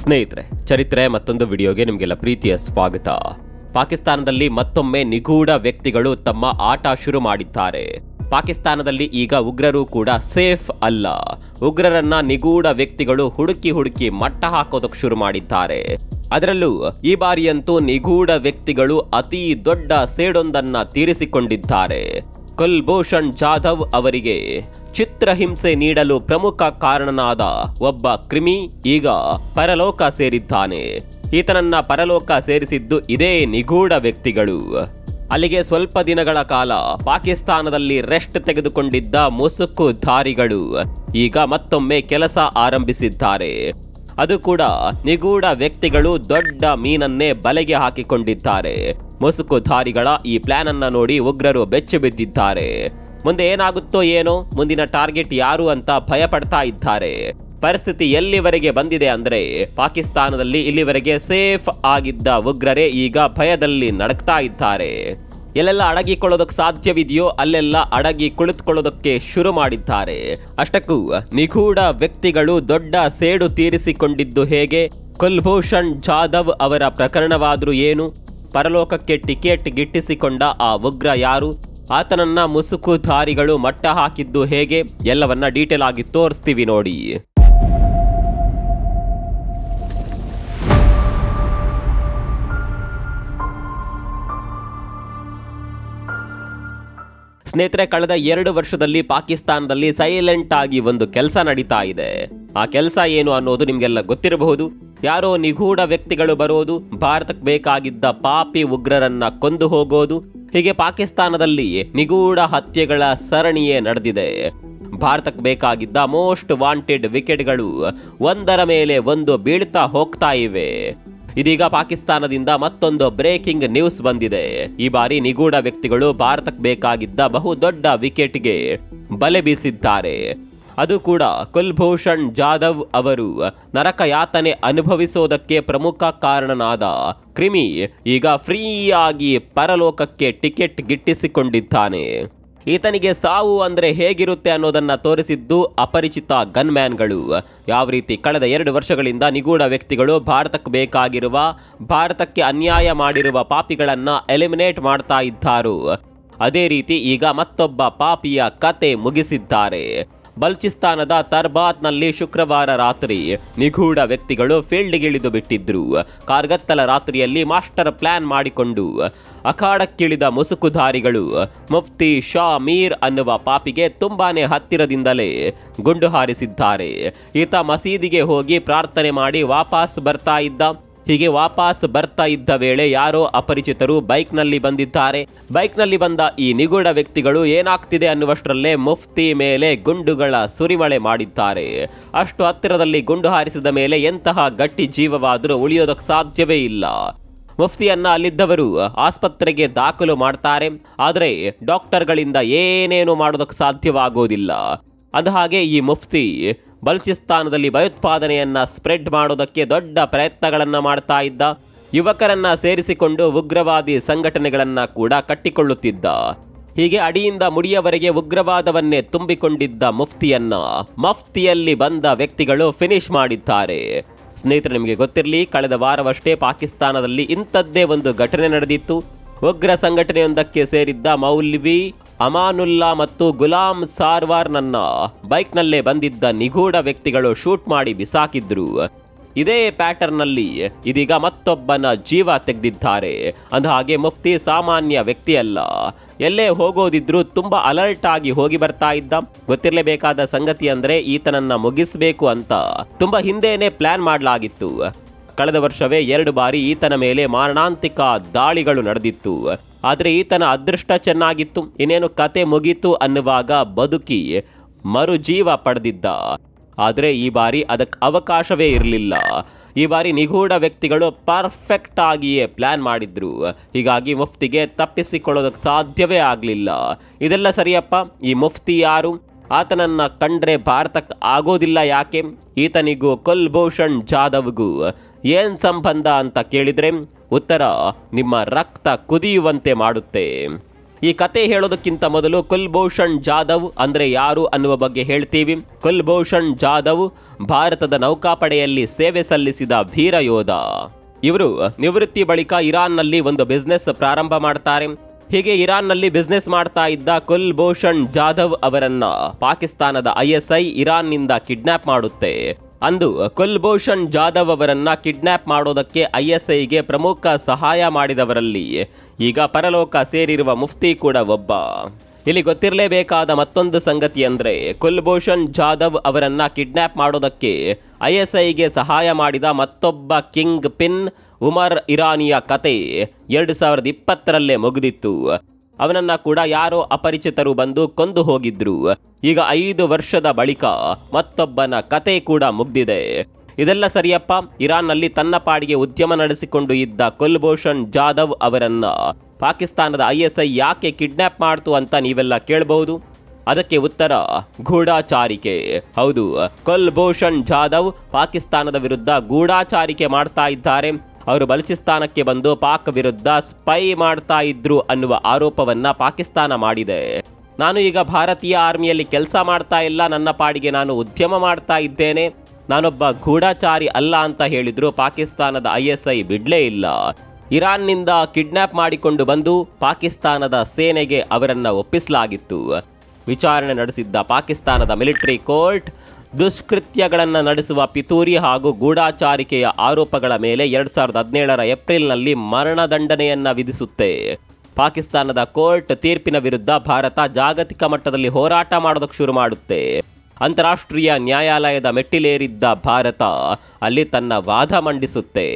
ಸ್ನೇಹಿತರೆ, ಚರಿತ್ರೆ ಮತ್ತೊಂದು ವಿಡಿಯೋಗೆ ನಿಮಗೆಲ್ಲ ಪ್ರೀತಿಯ ಸ್ವಾಗತ. ಪಾಕಿಸ್ತಾನದಲ್ಲಿ ಮತ್ತೊಮ್ಮೆ ನಿಗೂಢ ವ್ಯಕ್ತಿಗಳು ತಮ್ಮ ಆಟ ಶುರು ಮಾಡಿದ್ದಾರೆ. ಪಾಕಿಸ್ತಾನದಲ್ಲಿ ಈಗ ಉಗ್ರರು ಕೂಡ ಸೇಫ್ ಅಲ್ಲ. ಉಗ್ರರನ್ನ ನಿಗೂಢ ವ್ಯಕ್ತಿಗಳು ಹುಡುಕಿ ಮಟ್ಟ ಹಾಕೋದಕ್ಕೆ ಶುರು ಮಾಡಿದ್ದಾರೆ. ಅದರಲ್ಲೂ ಈ ಬಾರಿಯಂತೂ ನಿಗೂಢ ವ್ಯಕ್ತಿಗಳು ಅತಿ ದೊಡ್ಡ ಸೇಡೊಂದನ್ನ ತೀರಿಸಿಕೊಂಡಿದ್ದಾರೆ. ಕುಲ್ಭೂಷಣ್ ಜಾಧವ್ ಅವರಿಗೆ ಚಿತ್ರಹಿಂಸೆ ನೀಡಲು ಪ್ರಮುಖ ಕಾರಣನಾದ ಒಬ್ಬ ಕ್ರಿಮಿ ಈಗ ಪರಲೋಕ ಸೇರಿದ್ದಾನೆ. ಈತನನ್ನ ಪರಲೋಕ ಸೇರಿಸಿದ್ದು ಇದೇ ನಿಗೂಢ ವ್ಯಕ್ತಿಗಳು. ಅಲ್ಲಿಗೆ ಸ್ವಲ್ಪ ದಿನಗಳ ಕಾಲ ಪಾಕಿಸ್ತಾನದಲ್ಲಿ ರೆಸ್ಟ್ ತೆಗೆದುಕೊಂಡಿದ್ದ ಮುಸುಕುಧಾರಿಗಳು ಈಗ ಮತ್ತೊಮ್ಮೆ ಕೆಲಸ ಆರಂಭಿಸಿದ್ದಾರೆ. ಅದು ಕೂಡ ನಿಗೂಢ ವ್ಯಕ್ತಿಗಳು ದೊಡ್ಡ ಮೀನನ್ನೇ ಬಲೆಗೆ ಹಾಕಿಕೊಂಡಿದ್ದಾರೆ. ಮುಸುಕುಧಾರಿಗಳ ಈ ಪ್ಲಾನ್ ಅನ್ನ ನೋಡಿ ಉಗ್ರರು ಬೆಚ್ಚಿ ಬಿದ್ದಿದ್ದಾರೆ. ಮುಂದೆ ಏನಾಗುತ್ತೋ ಏನೋ, ಮುಂದಿನ ಟಾರ್ಗೆಟ್ ಯಾರು ಅಂತ ಭಯ ಪಡ್ತಾ ಇದ್ದಾರೆ. ಪರಿಸ್ಥಿತಿ ಎಲ್ಲಿವರೆಗೆ ಬಂದಿದೆ ಅಂದ್ರೆ ಪಾಕಿಸ್ತಾನದಲ್ಲಿ ಇಲ್ಲಿವರೆಗೆ ಸೇಫ್ ಆಗಿದ್ದ ಉಗ್ರರೇ ಈಗ ಭಯದಲ್ಲಿ ನಡಕ್ತಾ ಇದ್ದಾರೆ. ಎಲ್ಲೆಲ್ಲ ಅಡಗಿಕೊಳ್ಳೋದಕ್ಕೆ ಸಾಧ್ಯವಿದೆಯೋ ಅಲ್ಲೆಲ್ಲ ಅಡಗಿ ಕುಳಿತುಕೊಳ್ಳೋದಕ್ಕೆ ಶುರು ಮಾಡಿದ್ದಾರೆ. ಅಷ್ಟಕ್ಕೂ ನಿಗೂಢ ವ್ಯಕ್ತಿಗಳು ದೊಡ್ಡ ಸೇಡು ತೀರಿಸಿಕೊಂಡಿದ್ದು ಹೇಗೆ? ಕುಲ್ಭೂಷಣ್ ಜಾಧವ್ ಅವರ ಪ್ರಕರಣವಾದ್ರೂ ಏನು? ಪರಲೋಕಕ್ಕೆ ಟಿಕೆಟ್ ಗಿಟ್ಟಿಸಿಕೊಂಡ ಆ ಉಗ್ರ ಯಾರು? ಆತನನ್ನ ಮುಸುಕುಧಾರಿಗಳು ಮಟ್ಟ ಹಾಕಿದ್ದು ಹೇಗೆ? ಎಲ್ಲವನ್ನ ಡೀಟೇಲ್ ಆಗಿ ತೋರಿಸ್ತೀವಿ ನೋಡಿ. ಸ್ನೇಹಿತರೆ, ಕಳೆದ 2 ವರ್ಷದಲ್ಲಿ ಪಾಕಿಸ್ತಾನದಲ್ಲಿ ಸೈಲೆಂಟ್ ಆಗಿ ಒಂದು ಕೆಲಸ ನಡೀತಾ ಇದೆ. ಆ ಕೆಲಸ ಏನು ಅನ್ನೋದು ನಿಮ್ಗೆಲ್ಲ ಗೊತ್ತಿರಬಹುದು. ಯಾರೋ ನಿಗೂಢ ವ್ಯಕ್ತಿಗಳು ಬರೋದು, ಭಾರತಕ್ಕೆ ಬೇಕಾಗಿದ್ದ ಪಾಪಿ ಉಗ್ರರನ್ನ ಕೊಂದು ಹೋಗೋದು. ಹೀಗೆ ಪಾಕಿಸ್ತಾನದಲ್ಲಿ ನಿಗೂಢ ಹತ್ಯೆಗಳ ಸರಣಿಯೇ ನಡೆದಿದೆ. ಭಾರತಕ್ಕೆ ಬೇಕಾಗಿದ್ದ ಮೋಸ್ಟ್ ವಾಂಟೆಡ್ ವಿಕೆಟ್ಗಳು ಒಂದರ ಮೇಲೆ ಒಂದು ಬೀಳ್ತಾ ಹೋಗ್ತಾ ಇವೆ. ಇದೀಗ ಪಾಕಿಸ್ತಾನದಿಂದ ಮತ್ತೊಂದು ಬ್ರೇಕಿಂಗ್ ನ್ಯೂಸ್ ಬಂದಿದೆ. ಈ ಬಾರಿ ನಿಗೂಢ ವ್ಯಕ್ತಿಗಳು ಭಾರತಕ್ಕೆ ಬೇಕಾಗಿದ್ದ ಬಹುದೊಡ್ಡ ವಿಕೆಟ್ಗೆ ಬಲೆ ಬೀಸಿದ್ದಾರೆ. ಅದು ಕೂಡ ಕುಲ್ಭೂಷಣ್ ಜಾಧವ್ ಅವರು ನರಕ ಯಾತನೆ ಅನುಭವಿಸೋದಕ್ಕೆ ಪ್ರಮುಖ ಕಾರಣನಾದ ಕ್ರಿಮಿ ಈಗ ಫ್ರೀಯಾಗಿ ಪರಲೋಕಕ್ಕೆ ಟಿಕೆಟ್ ಗಿಟ್ಟಿಸಿಕೊಂಡಿದ್ದಾನೆ. ಈತನಿಗೆ ಸಾವು ಅಂದ್ರೆ ಹೇಗಿರುತ್ತೆ ಅನ್ನೋದನ್ನ ತೋರಿಸಿದ್ದು ಅಪರಿಚಿತ ಗನ್ಮ್ಯಾನ್ಗಳು. ಯಾವ ರೀತಿ ಕಳೆದ 2 ವರ್ಷಗಳಿಂದ ನಿಗೂಢ ವ್ಯಕ್ತಿಗಳು ಭಾರತಕ್ಕೆ ಬೇಕಾಗಿರುವ, ಭಾರತಕ್ಕೆ ಅನ್ಯಾಯ ಮಾಡಿರುವ ಪಾಪಿಗಳನ್ನ ಎಲಿಮಿನೇಟ್ ಮಾಡ್ತಾ ಇದ್ದಾರೋ, ಅದೇ ರೀತಿ ಈಗ ಮತ್ತೊಬ್ಬ ಪಾಪಿಯ ಕತೆ ಮುಗಿಸಿದ್ದಾರೆ. ಬಲ್ಚಿಸ್ತಾನದ ತರ್ಬಾತ್ನಲ್ಲಿ ಶುಕ್ರವಾರ ರಾತ್ರಿ ನಿಗೂಢ ವ್ಯಕ್ತಿಗಳು ಫೀಲ್ಡ್ಗಿಳಿದು ಬಿಟ್ಟಿದ್ರು. ಕಾರ್ಗತ್ತಲ ರಾತ್ರಿಯಲ್ಲಿ ಮಾಸ್ಟರ್ ಪ್ಲಾನ್ ಮಾಡಿಕೊಂಡು ಅಖಾಡಕ್ಕಿಳಿದ ಮುಸುಕುಧಾರಿಗಳು ಮುಫ್ತಿ ಶಾ ಮೀರ್ ಅನ್ನುವ ಪಾಪಿಗೆ ತುಂಬಾನೇ ಹತ್ತಿರದಿಂದಲೇ ಗುಂಡು ಹಾರಿಸಿದ್ದಾರೆ. ಈತ ಮಸೀದಿಗೆ ಹೋಗಿ ಪ್ರಾರ್ಥನೆ ಮಾಡಿ ವಾಪಸ್ ಬರ್ತಾ ಇದ್ದ. ಹೀಗೆ ವಾಪಸ್ ಬರ್ತಾ ಇದ್ದ ವೇಳೆ ಯಾರೋ ಅಪರಿಚಿತರು ಬೈಕ್ನಲ್ಲಿ ಬಂದಿದ್ದಾರೆ. ಬೈಕ್ನಲ್ಲಿ ಬಂದ ಈ ನಿಗೂಢ ವ್ಯಕ್ತಿಗಳು ಏನಾಗ್ತಿದೆ ಅನ್ನುವಷ್ಟರಲ್ಲೇ ಮುಫ್ತಿ ಮೇಲೆ ಗುಂಡುಗಳ ಸುರಿಮಳೆ ಮಾಡಿದ್ದಾರೆ. ಅಷ್ಟು ಹತ್ತಿರದಲ್ಲಿ ಗುಂಡು ಹಾರಿಸಿದ ಮೇಲೆ ಎಂತಹ ಗಟ್ಟಿ ಜೀವವಾದರೂ ಉಳಿಯೋದಕ್ಕೆ ಸಾಧ್ಯವೇ ಇಲ್ಲ. ಮುಫ್ತಿಯನ್ನ ಅಲ್ಲಿದ್ದವರು ಆಸ್ಪತ್ರೆಗೆ ದಾಖಲು ಮಾಡ್ತಾರೆ. ಆದರೆ ಡಾಕ್ಟರ್ಗಳಿಂದ ಏನೇನು ಮಾಡೋದಕ್ಕೆ ಸಾಧ್ಯವಾಗೋದಿಲ್ಲ. ಅಂದಹಾಗೆ ಈ ಮುಫ್ತಿ ಬಲ್ಚಿಸ್ತಾನದಲ್ಲಿ ಭಯೋತ್ಪಾದನೆಯನ್ನ ಸ್ಪ್ರೆಡ್ ಮಾಡೋದಕ್ಕೆ ದೊಡ್ಡ ಪ್ರಯತ್ನಗಳನ್ನ ಮಾಡ್ತಾ ಇದ್ದ. ಯುವಕರನ್ನ ಸೇರಿಸಿಕೊಂಡು ಉಗ್ರವಾದಿ ಸಂಘಟನೆಗಳನ್ನ ಕೂಡ ಕಟ್ಟಿಕೊಳ್ಳುತ್ತಿದ್ದ. ಹೀಗೆ ಅಡಿಯಿಂದ ಮುಡಿಯವರೆಗೆ ಉಗ್ರವಾದವನ್ನೇ ತುಂಬಿಕೊಂಡಿದ್ದ ಮಫ್ತಿಯಲ್ಲಿ ಬಂದ ವ್ಯಕ್ತಿಗಳು ಫಿನಿಶ್ ಮಾಡಿದ್ದಾರೆ. ಸ್ನೇಹಿತರೆ, ನಿಮಗೆ ಗೊತ್ತಿರಲಿ, ಕಳೆದ ವಾರವಷ್ಟೇ ಪಾಕಿಸ್ತಾನದಲ್ಲಿ ಇಂಥದ್ದೇ ಒಂದು ಘಟನೆ ನಡೆದಿತ್ತು. ಉಗ್ರ ಸಂಘಟನೆಯೊಂದಕ್ಕೆ ಸೇರಿದ್ದ ಮೌಲ್ವಿ ಅಮಾನುಲ್ಲಾ ಮತ್ತು ಗುಲಾಮ್ ಸಾರ್ವಾರ್ನನ್ನ ಬೈಕ್ನಲ್ಲೇ ಬಂದಿದ್ದ ನಿಗೂಢ ವ್ಯಕ್ತಿಗಳು ಶೂಟ್ ಮಾಡಿ ಬಿಸಾಕಿದ್ರು. ಇದೇ ಪ್ಯಾಟರ್ನ್ನಲ್ಲಿ ಇದೀಗ ಮತ್ತೊಬ್ಬನ ಜೀವ ತೆಗೆದಿದ್ದಾರೆ. ಅಂದಹಾಗೆ ಮುಫ್ತಿ ಸಾಮಾನ್ಯ ವ್ಯಕ್ತಿಯಲ್ಲ. ಎಲ್ಲೇ ಹೋಗೋದಿದ್ರು ತುಂಬಾ ಅಲರ್ಟ್ ಆಗಿ ಹೋಗಿ ಬರ್ತಾ ಇದ್ದ. ಗೊತ್ತಿರಲೇಬೇಕಾದ ಸಂಗತಿ ಅಂದ್ರೆ ಈತನನ್ನ ಮುಗಿಸ್ಬೇಕು ಅಂತ ತುಂಬಾ ಹಿಂದೆನೆ ಪ್ಲಾನ್ ಮಾಡಲಾಗಿತ್ತು. ಕಳೆದ ವರ್ಷವೇ 2 ಬಾರಿ ಈತನ ಮೇಲೆ ಮಾರಣಾಂತಿಕ ದಾಳಿಗಳು ನಡೆದಿತ್ತು. ಆದರೆ ಈತನ ಅದೃಷ್ಟ ಚೆನ್ನಾಗಿತ್ತು. ಇನ್ನೇನು ಕತೆ ಮುಗೀತು ಅನ್ನುವಾಗ ಬದುಕಿ ಮರುಜೀವ ಪಡೆದಿದ್ದ. ಆದರೆ ಈ ಬಾರಿ ಅದಕ್ಕೆ ಅವಕಾಶವೇ ಇರಲಿಲ್ಲ. ಈ ಬಾರಿ ನಿಗೂಢ ವ್ಯಕ್ತಿಗಳು ಪರ್ಫೆಕ್ಟ್ ಆಗಿಯೇ ಪ್ಲಾನ್ ಮಾಡಿದ್ರು. ಹೀಗಾಗಿ ಮುಫ್ತಿಗೆ ತಪ್ಪಿಸಿಕೊಳ್ಳೋದಕ್ಕೆ ಸಾಧ್ಯವೇ ಆಗಲಿಲ್ಲ. ಇದೆಲ್ಲ ಸರಿಯಪ್ಪ, ಈ ಮುಫ್ತಿ ಯಾರು? ಆತನನ್ನ ಕಂಡ್ರೆ ಭಾರತಕ್ಕೆ ಆಗೋದಿಲ್ಲ ಯಾಕೆ? ಈತನಿಗೂ ಕುಲ್ಭೂಷಣ್ ಜಾಧವ್ಗೂ ಏನ್ ಸಂಬಂಧ ಅಂತ ಕೇಳಿದ್ರೆ ಉತ್ತರ ನಿಮ್ಮ ರಕ್ತ ಕುದಿಯುವಂತೆ ಮಾಡುತ್ತೆ. ಈ ಕತೆ ಹೇಳೋದಕ್ಕಿಂತ ಮೊದಲು ಕುಲ್ಭೂಷಣ್ ಜಾಧವ್ ಅಂದ್ರೆ ಯಾರು ಅನ್ನುವ ಬಗ್ಗೆ ಹೇಳ್ತೀವಿ. ಕುಲ್ಭೂಷಣ್ ಜಾಧವ್ ಭಾರತದ ನೌಕಾಪಡೆಯಲ್ಲಿ ಸೇವೆ ಸಲ್ಲಿಸಿದ ವೀರ ಯೋಧ. ಇವರು ನಿವೃತ್ತಿ ಬಳಿಕ ಇರಾನ್ನಲ್ಲಿ ಒಂದು ಬಿಸ್ನೆಸ್ ಪ್ರಾರಂಭ ಮಾಡ್ತಾರೆ. ಹೀಗೆ ಇರಾನ್ನಲ್ಲಿ ಬಿಸ್ನೆಸ್ ಮಾಡ್ತಾ ಇದ್ದ ಕುಲ್ಭೂಷಣ್ ಜಾಧವ್ ಅವರನ್ನ ಪಾಕಿಸ್ತಾನದ ISI ಇರಾನ್ನಿಂದ ಕಿಡ್ನಾಪ್ ಮಾಡುತ್ತೆ. ಅಂದು ಕುಲ್ಭೂಷಣ್ ಜಾಧವ್ ಅವರನ್ನ ಕಿಡ್ನಾಪ್ ಮಾಡೋದಕ್ಕೆ ISIಗೆ ಪ್ರಮುಖ ಸಹಾಯ ಮಾಡಿದವರಲ್ಲಿ ಈಗ ಪರಲೋಕ ಸೇರಿರುವ ಮುಫ್ತಿ ಕೂಡ ಒಬ್ಬ. ಇಲ್ಲಿ ಗೊತ್ತಿರಲೇಬೇಕಾದ ಮತ್ತೊಂದು ಸಂಗತಿ ಅಂದ್ರೆ ಕುಲ್ಭೂಷಣ್ ಜಾಧವ್ ಅವರನ್ನ ಕಿಡ್ನಾಪ್ ಮಾಡೋದಕ್ಕೆ ISIಗೆ ಸಹಾಯ ಮಾಡಿದ ಮತ್ತೊಬ್ಬ ಕಿಂಗ್ ಪಿನ್ ಉಮರ್ ಇರಾನಿಯ ಕತೆ 2020ರಲ್ಲೇ ಮುಗಿದಿತ್ತು. ಅವನನ್ನ ಕೂಡ ಯಾರೋ ಅಪರಿಚಿತರು ಬಂದು ಕೊಂದು ಹೋಗಿದ್ರು. ಈಗ 5 ವರ್ಷದ ಬಳಿಕ ಮತ್ತೊಬ್ಬನ ಕತೆ ಕೂಡ ಮುಗ್ದಿದೆ. ಇದೆಲ್ಲ ಸರಿಯಪ್ಪ. ಇರಾನ್ನಲ್ಲಿ ತನ್ನ ಪಾಡಿಗೆ ಉದ್ಯಮ ನಡೆಸಿಕೊಂಡು ಇದ್ದ ಕುಲ್ಭೂಷಣ್ ಜಾಧವ್ ಅವರನ್ನ ಪಾಕಿಸ್ತಾನದ ISI ಯಾಕೆ ಕಿಡ್ನಾಪ್ ಮಾಡ್ತು ಅಂತ ನೀವೆಲ್ಲ ಕೇಳಬಹುದು. ಅದಕ್ಕೆ ಉತ್ತರ ಗೂಢಾಚಾರಿಕೆ. ಹೌದು, ಕುಲ್ಭೂಷಣ್ ಜಾಧವ್ ಪಾಕಿಸ್ತಾನದ ವಿರುದ್ಧ ಗೂಢಾಚಾರಿಕೆ ಮಾಡ್ತಾ ಇದ್ದಾರೆ. ಅವರು ಬಲೂಚಿಸ್ತಾನಕ್ಕೆ ಬಂದು ಪಾಕ್ ವಿರುದ್ಧ ಸ್ಪೈ ಮಾಡ್ತಾ ಇದ್ರು ಅನ್ನುವ ಆರೋಪವನ್ನ ಪಾಕಿಸ್ತಾನ ಮಾಡಿದೆ. ನಾನು ಈಗ ಭಾರತೀಯ ಆರ್ಮಿಯಲ್ಲಿ ಕೆಲಸ ಮಾಡ್ತಾ ಇಲ್ಲ, ನನ್ನ ಪಾಡಿಗೆ ನಾನು ಉದ್ಯಮ ಮಾಡ್ತಾ ಇದ್ದೇನೆ, ನಾನೊಬ್ಬ ಗೂಢಾಚಾರಿ ಅಲ್ಲ ಅಂತ ಹೇಳಿದ್ರು ಪಾಕಿಸ್ತಾನದ ISI ಬಿಡ್ಲೇ ಇಲ್ಲ. ಇರಾನ್ನಿಂದ ಕಿಡ್ನಾಪ್ ಮಾಡಿಕೊಂಡು ಬಂದು ಪಾಕಿಸ್ತಾನದ ಸೇನೆಗೆ ಅವರನ್ನ ಒಪ್ಪಿಸಲಾಗಿತ್ತು. ವಿಚಾರಣೆ ನಡೆಸಿದ್ದ ಪಾಕಿಸ್ತಾನದ ಮಿಲಿಟರಿ ಕೋರ್ಟ್ ದುಷ್ಕೃತ್ಯಗಳನ್ನು ನಡೆಸುವ ಪಿತೂರಿ ಹಾಗೂ ಗೂಢಾಚಾರಿಕೆಯ ಆರೋಪಗಳ ಮೇಲೆ 2017ರ ಏಪ್ರಿಲ್ನಲ್ಲಿ ಮರಣದಂಡನೆಯನ್ನ ವಿಧಿಸುತ್ತೆ. ಪಾಕಿಸ್ತಾನದ ಕೋರ್ಟ್ ತೀರ್ಪಿನ ವಿರುದ್ಧ ಭಾರತ ಜಾಗತಿಕ ಮಟ್ಟದಲ್ಲಿ ಹೋರಾಟ ಮಾಡೋದಕ್ಕೆ ಶುರು ಮಾಡುತ್ತೆ. ಅಂತಾರಾಷ್ಟ್ರೀಯ ನ್ಯಾಯಾಲಯದ ಮೆಟ್ಟಿಲೇರಿದ್ದ ಭಾರತ ಅಲ್ಲಿ ತನ್ನ ವಾದ ಮಂಡಿಸುತ್ತೆ.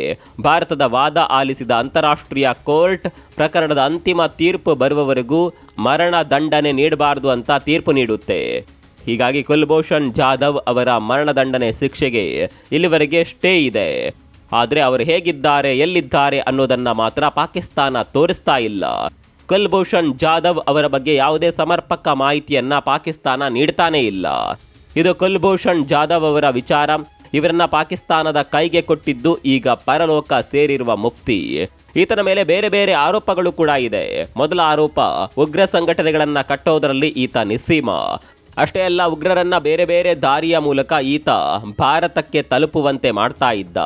ಭಾರತದ ವಾದ ಆಲಿಸಿದ ಅಂತಾರಾಷ್ಟ್ರೀಯ ಕೋರ್ಟ್ ಪ್ರಕರಣದ ಅಂತಿಮ ತೀರ್ಪು ಬರುವವರೆಗೂ ಮರಣ ದಂಡನೆ ನೀಡಬಾರದು ಅಂತ ತೀರ್ಪು ನೀಡುತ್ತೆ. ಹೀಗಾಗಿ ಕುಲ್ಭೂಷಣ್ ಜಾಧವ್ ಅವರ ಮರಣದಂಡನೆ ಶಿಕ್ಷೆಗೆ ಇಲ್ಲಿವರೆಗೆ ಸ್ಟೇ ಇದೆ. ಆದರೆ ಅವರು ಹೇಗಿದ್ದಾರೆ, ಎಲ್ಲಿದ್ದಾರೆ ಅನ್ನೋದನ್ನ ಮಾತ್ರ ಪಾಕಿಸ್ತಾನ ತೋರಿಸ್ತಾ ಇಲ್ಲ. ಕುಲ್ಭೂಷಣ್ ಜಾಧವ್ ಅವರ ಬಗ್ಗೆ ಯಾವುದೇ ಸಮರ್ಪಕ ಮಾಹಿತಿಯನ್ನ ಪಾಕಿಸ್ತಾನ ನೀಡ್ತಾನೇ ಇಲ್ಲ. ಇದು ಕುಲ್ಭೂಷಣ್ ಜಾಧವ್ ಅವರ ವಿಚಾರ. ಇವರನ್ನ ಪಾಕಿಸ್ತಾನದ ಕೈಗೆ ಕೊಟ್ಟಿದ್ದು ಈಗ ಪರಲೋಕ ಸೇರಿರುವ ಮುಫ್ತಿ. ಈತನ ಮೇಲೆ ಬೇರೆ ಬೇರೆ ಆರೋಪಗಳು ಕೂಡ ಇದೆ. ಮೊದಲ ಆರೋಪ, ಉಗ್ರ ಸಂಘಟನೆಗಳನ್ನ ಕಟ್ಟೋದರಲ್ಲಿ ಈತ ನಿಸ್ಸೀಮ. ಅಷ್ಟೇ ಅಲ್ಲ, ಉಗ್ರರನ್ನ ಬೇರೆ ಬೇರೆ ದಾರಿಯ ಮೂಲಕ ಈತ ಭಾರತಕ್ಕೆ ತಲುಪುವಂತೆ ಮಾಡ್ತಾ ಇದ್ದ.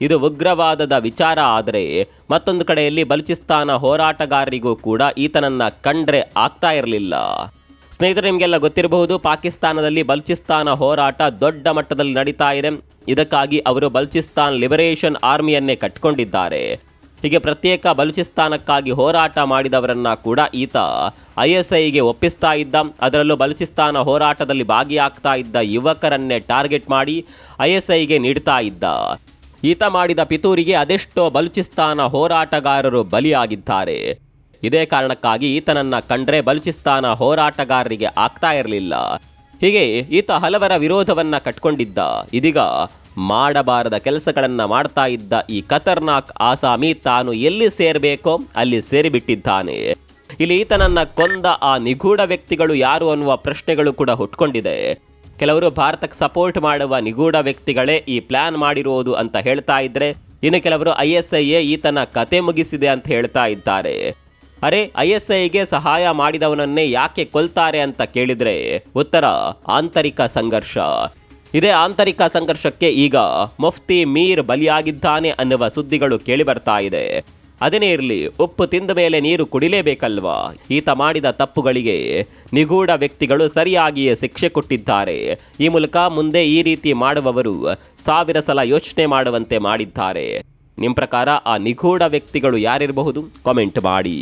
ಇದು ಉಗ್ರವಾದದ ವಿಚಾರ. ಆದರೆ ಮತ್ತೊಂದು ಕಡೆಯಲ್ಲಿ ಬಲೂಚಿಸ್ತಾನ ಹೋರಾಟಗಾರರಿಗೂ ಕೂಡ ಈತನನ್ನ ಕಂಡ್ರೆ ಆಗ್ತಾ ಇರಲಿಲ್ಲ. ಸ್ನೇಹಿತರೆ, ನಿಮಗೆಲ್ಲ ಗೊತ್ತಿರಬಹುದು, ಪಾಕಿಸ್ತಾನದಲ್ಲಿ ಬಲೂಚಿಸ್ತಾನ ಹೋರಾಟ ದೊಡ್ಡ ಮಟ್ಟದಲ್ಲಿ ನಡೀತಾ ಇದೆ. ಇದಕ್ಕಾಗಿ ಅವರು ಬಲೂಚಿಸ್ತಾನ್ ಲಿಬರೇಷನ್ ಆರ್ಮಿಯನ್ನೇ ಕಟ್ಟಿಕೊಂಡಿದ್ದಾರೆ. ಹೀಗೆ ಪ್ರತ್ಯೇಕ ಬಲೂಚಿಸ್ತಾನಕ್ಕಾಗಿ ಹೋರಾಟ ಮಾಡಿದವರನ್ನ ಕೂಡ ಈತ ISIಗೆ ಒಪ್ಪಿಸ್ತಾ ಇದ್ದ. ಅದರಲ್ಲೂ ಬಲೂಚಿಸ್ತಾನ ಹೋರಾಟದಲ್ಲಿ ಭಾಗಿಯಾಗ್ತಾ ಇದ್ದ ಯುವಕರನ್ನೇ ಟಾರ್ಗೆಟ್ ಮಾಡಿ ISIಗೆ ನೀಡ್ತಾ ಇದ್ದ. ಈತ ಮಾಡಿದ ಪಿತೂರಿಗೆ ಅದೆಷ್ಟೋ ಬಲೂಚಿಸ್ತಾನ ಹೋರಾಟಗಾರರು ಬಲಿಯಾಗಿದ್ದಾರೆ. ಇದೇ ಕಾರಣಕ್ಕಾಗಿ ಈತನನ್ನ ಕಂಡ್ರೆ ಬಲೂಚಿಸ್ತಾನ ಹೋರಾಟಗಾರರಿಗೆ ಆಗ್ತಾ ಇರಲಿಲ್ಲ. ಹೀಗೆ ಈತ ಹಲವರ ವಿರೋಧವನ್ನ ಕಟ್ಕೊಂಡಿದ್ದ. ಇದೀಗ ಮಾಡಬಾರದ ಕೆಲಸಗಳನ್ನ ಮಾಡ್ತಾ ಇದ್ದ ಈ ಖತರ್ನಾಕ್ ಆಸಾಮಿ ತಾನು ಎಲ್ಲಿ ಸೇರಬೇಕೋ ಅಲ್ಲಿ ಸೇರಿಬಿಟ್ಟಿದ್ದಾನೆ. ಇಲ್ಲಿ ಈತನನ್ನ ಕೊಂದ ಆ ನಿಗೂಢ ವ್ಯಕ್ತಿಗಳು ಯಾರು ಅನ್ನುವ ಪ್ರಶ್ನೆಗಳು ಕೂಡ ಹುಟ್ಕೊಂಡಿದೆ. ಕೆಲವರು ಭಾರತಕ್ಕೆ ಸಪೋರ್ಟ್ ಮಾಡುವ ನಿಗೂಢ ವ್ಯಕ್ತಿಗಳೇ ಈ ಪ್ಲಾನ್ ಮಾಡಿರೋದು ಅಂತ ಹೇಳ್ತಾ ಇದ್ರೆ, ಇನ್ನು ಕೆಲವರು ISIಯೇ ಈತನ ಕತೆ ಮುಗಿಸಿದೆ ಅಂತ ಹೇಳ್ತಾ ಇದ್ದಾರೆ. ಅರೆ, ISIಗೆ ಸಹಾಯ ಮಾಡಿದವನನ್ನೇ ಯಾಕೆ ಕೊಲ್ತಾರೆ ಅಂತ ಕೇಳಿದ್ರೆ ಉತ್ತರ ಆಂತರಿಕ ಸಂಘರ್ಷ. ಇದೇ ಆಂತರಿಕ ಸಂಘರ್ಷಕ್ಕೆ ಈಗ ಮುಫ್ತಿ ಮೀರ್ ಬಲಿಯಾಗಿದ್ದಾನೆ ಅನ್ನುವ ಸುದ್ದಿಗಳು ಕೇಳಿ ಬರ್ತಾ ಇದೆ. ಅದೇನೇ ಇರಲಿ, ಉಪ್ಪು ತಿಂದ ಮೇಲೆ ನೀರು ಕುಡಿಲೇಬೇಕಲ್ವಾ? ಈತ ಮಾಡಿದ ತಪ್ಪುಗಳಿಗೆ ನಿಗೂಢ ವ್ಯಕ್ತಿಗಳು ಸರಿಯಾಗಿಯೇ ಶಿಕ್ಷೆ ಕೊಟ್ಟಿದ್ದಾರೆ. ಈ ಮೂಲಕ ಮುಂದೆ ಈ ರೀತಿ ಮಾಡುವವರು 1000 ಸಲ ಯೋಚನೆ ಮಾಡುವಂತೆ ಮಾಡಿದ್ದಾರೆ. ನಿಮ್ಮ ಪ್ರಕಾರ ಆ ನಿಗೂಢ ವ್ಯಕ್ತಿಗಳು ಯಾರಿರಬಹುದು? ಕಾಮೆಂಟ್ ಮಾಡಿ.